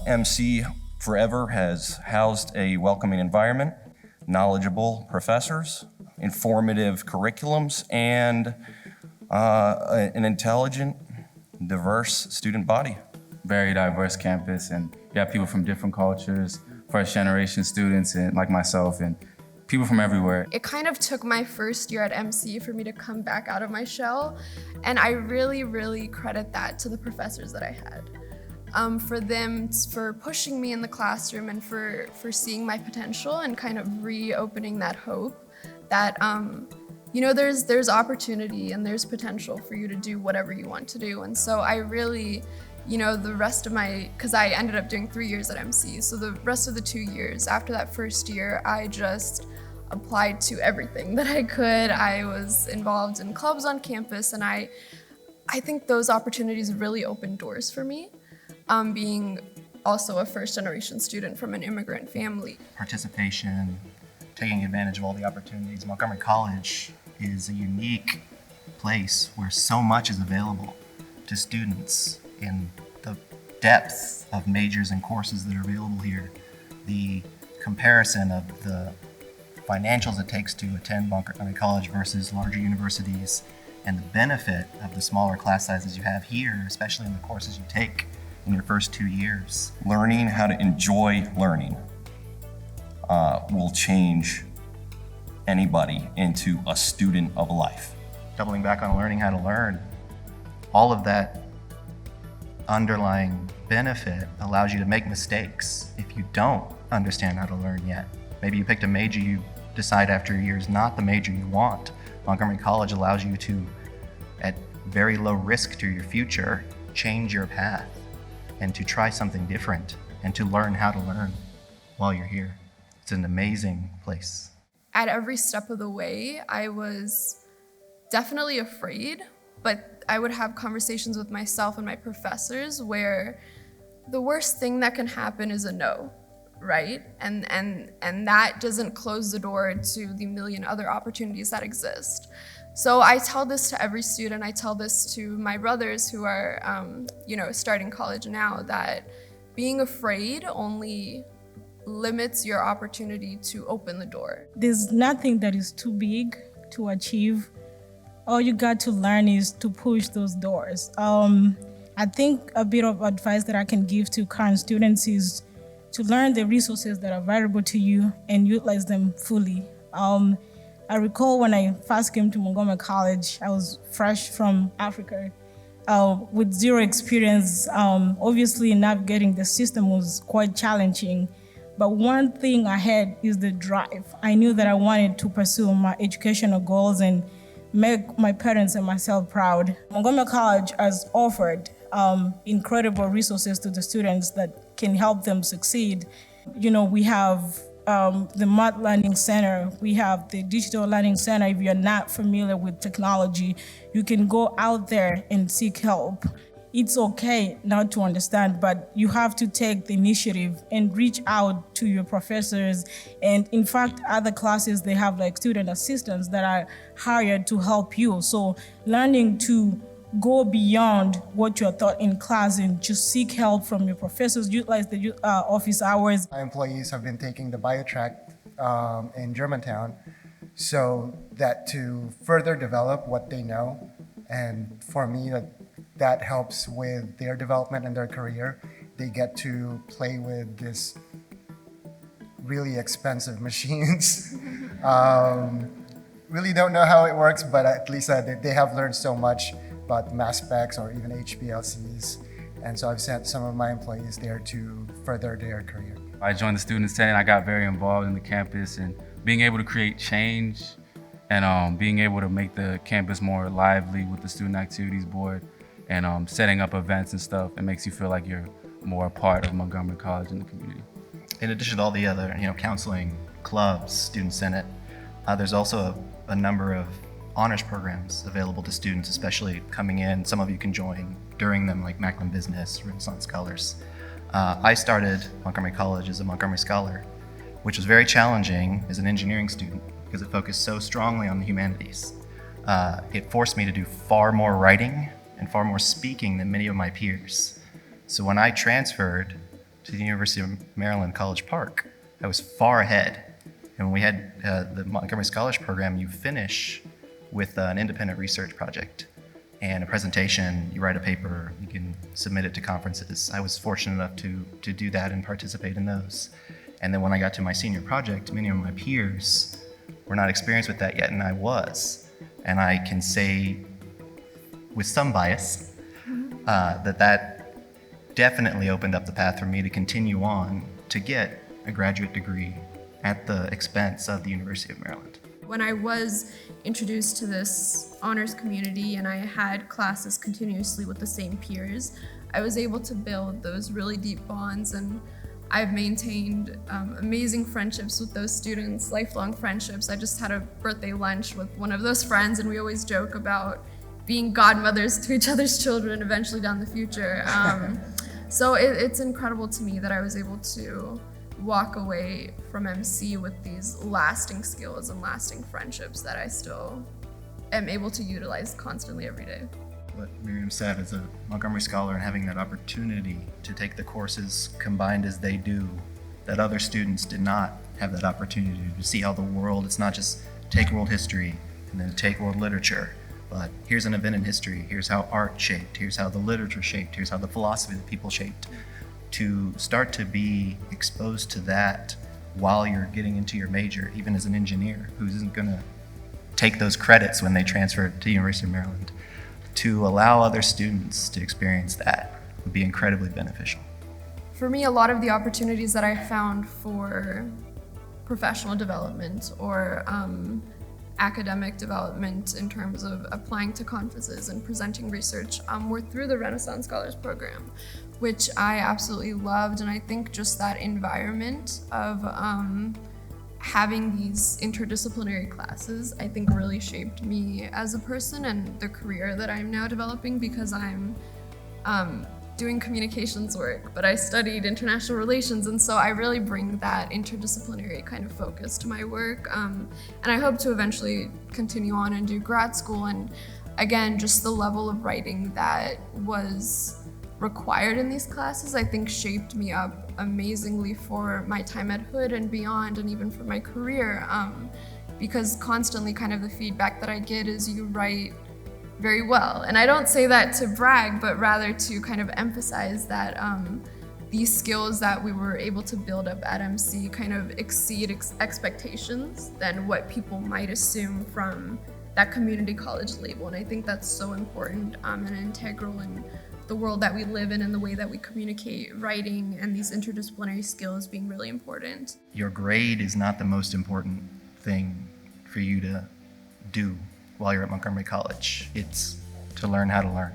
MC forever has housed a welcoming environment, knowledgeable professors, informative curriculums, and an intelligent, diverse student body. Very diverse campus, and you have people from different cultures, first generation students, and like myself, and people from everywhere. It kind of took my first year at MC for me to come back out of my shell, and I really, really credit that to the professors that I had. For pushing me in the classroom and for seeing my potential and kind of reopening that hope that there's opportunity and there's potential for you to do whatever you want to do. And so I really, the rest of because I ended up doing 3 years at MC, so the rest of the 2 years after that first year, I just applied to everything that I could. I was involved in clubs on campus, and I think those opportunities really opened doors for me, being also a first-generation student from an immigrant family. Participation, taking advantage of all the opportunities. Montgomery College is a unique place where so much is available to students in the depth of majors and courses that are available here. The comparison of the financials it takes to attend Montgomery College versus larger universities, and the benefit of the smaller class sizes you have here, especially in the courses you take in your first 2 years. Learning how to enjoy learning will change anybody into a student of life. Doubling back on learning how to learn, all of that underlying benefit allows you to make mistakes if you don't understand how to learn yet. Maybe you picked a major you decide after a year is not the major you want. Montgomery College allows you to, at very low risk to your future, change your path and to try something different and to learn how to learn while you're here. It's an amazing place. At every step of the way, I was definitely afraid, but I would have conversations with myself and my professors where the worst thing that can happen is a no, right? And that doesn't close the door to the million other opportunities that exist. So I tell this to every student, I tell this to my brothers who are starting college now, that being afraid only limits your opportunity to open the door. There's nothing that is too big to achieve. All you got to learn is to push those doors. I think a bit of advice that I can give to current students is to learn the resources that are available to you and utilize them fully. I recall when I first came to Montgomery College, I was fresh from Africa with zero experience. Obviously, navigating the system was quite challenging. But one thing I had is the drive. I knew that I wanted to pursue my educational goals and make my parents and myself proud. Montgomery College has offered incredible resources to the students that can help them succeed. We have the Math Learning Center, we have the Digital Learning Center. If you're not familiar with technology, you can go out there and seek help. It's okay not to understand, but you have to take the initiative and reach out to your professors. And in fact, other classes, they have like student assistants that are hired to help you. So learning to go beyond what you're taught in class and just seek help from your professors, utilize the office hours. My employees have been taking the bio track in Germantown, so that to further develop what they know, and for me, that helps with their development and their career. They get to play with this really expensive machines. Really don't know how it works, but at least they have learned so much about mass specs or even HPLCs. And so I've sent some of my employees there to further their career. I joined the Student Senate. I got very involved in the campus, and being able to create change and being able to make the campus more lively with the Student Activities Board and setting up events and stuff, it makes you feel like you're more a part of Montgomery College and the community. In addition to all the other, counseling, clubs, Student Senate, there's also a number of honors programs available to students, especially coming in. Some of you can join during them, like Macklin Business, Renaissance Scholars. I started Montgomery College as a Montgomery Scholar, which was very challenging as an engineering student because it focused so strongly on the humanities. It forced me to do far more writing and far more speaking than many of my peers. So when I transferred to the University of Maryland, College Park, I was far ahead. And when we had the Montgomery College program, you finish with an independent research project and a presentation. You write a paper, you can submit it to conferences. I was fortunate enough to do that and participate in those. And then when I got to my senior project, many of my peers were not experienced with that yet, and I was. And I can say with some bias that definitely opened up the path for me to continue on to get a graduate degree at the expense of the University of Maryland. When I was introduced to this honors community and I had classes continuously with the same peers, I was able to build those really deep bonds, and I've maintained amazing friendships with those students, lifelong friendships. I just had a birthday lunch with one of those friends, and we always joke about being godmothers to each other's children eventually down the future. So it's incredible to me that I was able to walk away from MC with these lasting skills and lasting friendships that I still am able to utilize constantly every day. What Miriam said, as a Montgomery scholar and having that opportunity to take the courses combined as they do, that other students did not have that opportunity to see how the world, it's not just take world history and then take world literature, but here's an event in history, here's how art shaped, here's how the literature shaped, here's how the philosophy of the people shaped. To start to be exposed to that while you're getting into your major, even as an engineer who isn't going to take those credits when they transfer to the University of Maryland, to allow other students to experience that would be incredibly beneficial. For me, a lot of the opportunities that I found for professional development or academic development in terms of applying to conferences and presenting research were through the Renaissance Scholars Program, which I absolutely loved. And I think just that environment of having these interdisciplinary classes, I think really shaped me as a person and the career that I'm now developing, because I'm doing communications work, but I studied international relations, and so I really bring that interdisciplinary kind of focus to my work. And I hope to eventually continue on and do grad school. And again, just the level of writing that was required in these classes, I think shaped me up amazingly for my time at Hood and beyond, and even for my career, because constantly kind of the feedback that I get is you write very well. And I don't say that to brag, but rather to kind of emphasize that these skills that we were able to build up at MC kind of exceed expectations than what people might assume from that community college label. And I think that's so important and integral in the world that we live in and the way that we communicate, writing, and these interdisciplinary skills being really important. Your grade is not the most important thing for you to do while you're at Montgomery College. It's to learn how to learn.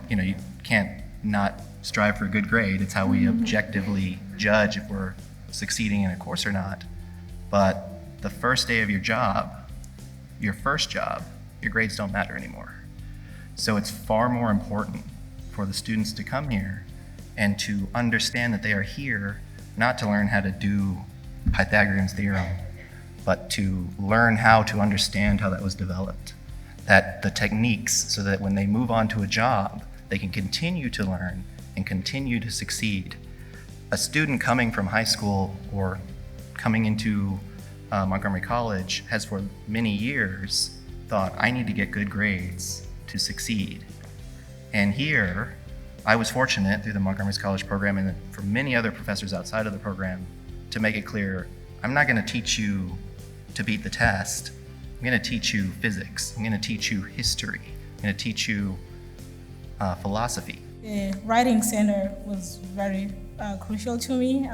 You can't not strive for a good grade. It's how we objectively judge if we're succeeding in a course or not. But the first day of your job, your first job, your grades don't matter anymore. So it's far more important for the students to come here and to understand that they are here not to learn how to do Pythagorean's theorem, but to learn how to understand how that was developed, that the techniques, so that when they move on to a job, they can continue to learn and continue to succeed. A student coming from high school or coming into Montgomery College has for many years thought, I need to get good grades to succeed. And here, I was fortunate through the Montgomery College program and for many other professors outside of the program to make it clear, I'm not going to teach you to beat the test. I'm going to teach you physics. I'm going to teach you history. I'm going to teach you philosophy. The writing center was very crucial to me.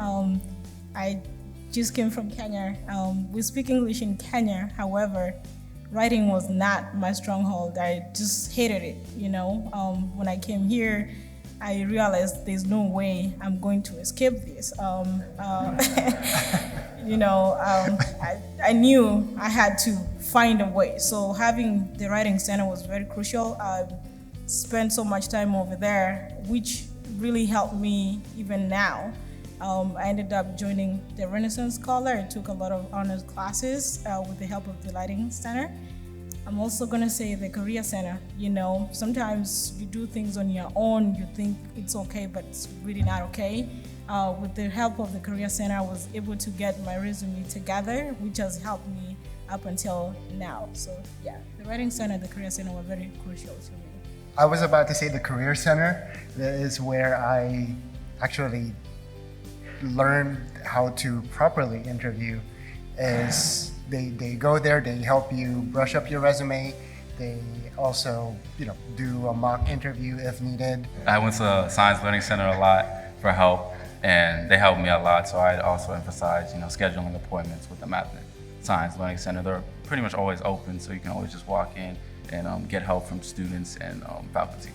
I just came from Kenya. We speak English in Kenya. However, writing was not my stronghold. I just hated it, When I came here, I realized there's no way I'm going to escape this. I knew I had to find a way. So having the writing center was very crucial. I spent so much time over there, which really helped me even now. I ended up joining the Renaissance Scholar. I took a lot of honors classes with the help of the writing center. I'm also gonna say the Career Center. You know, sometimes you do things on your own, you think it's okay, but it's really not okay. With the help of the Career Center, I was able to get my resume together, which has helped me up until now. So yeah, the Writing Center and the Career Center were very crucial to me. I was about to say the Career Center. That is where I actually learned how to properly interview. Is they go there, they help you brush up your resume. They also, do a mock interview if needed. I went to Science Learning Center a lot for help, and they helped me a lot. So I'd also emphasize, scheduling appointments with the Math and Science Learning Center. They're pretty much always open, so you can always just walk in and get help from students and faculty.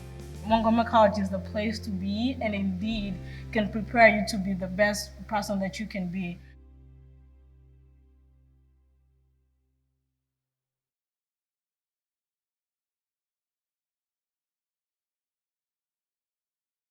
Montgomery College is the place to be, and indeed can prepare you to be the best person that you can be.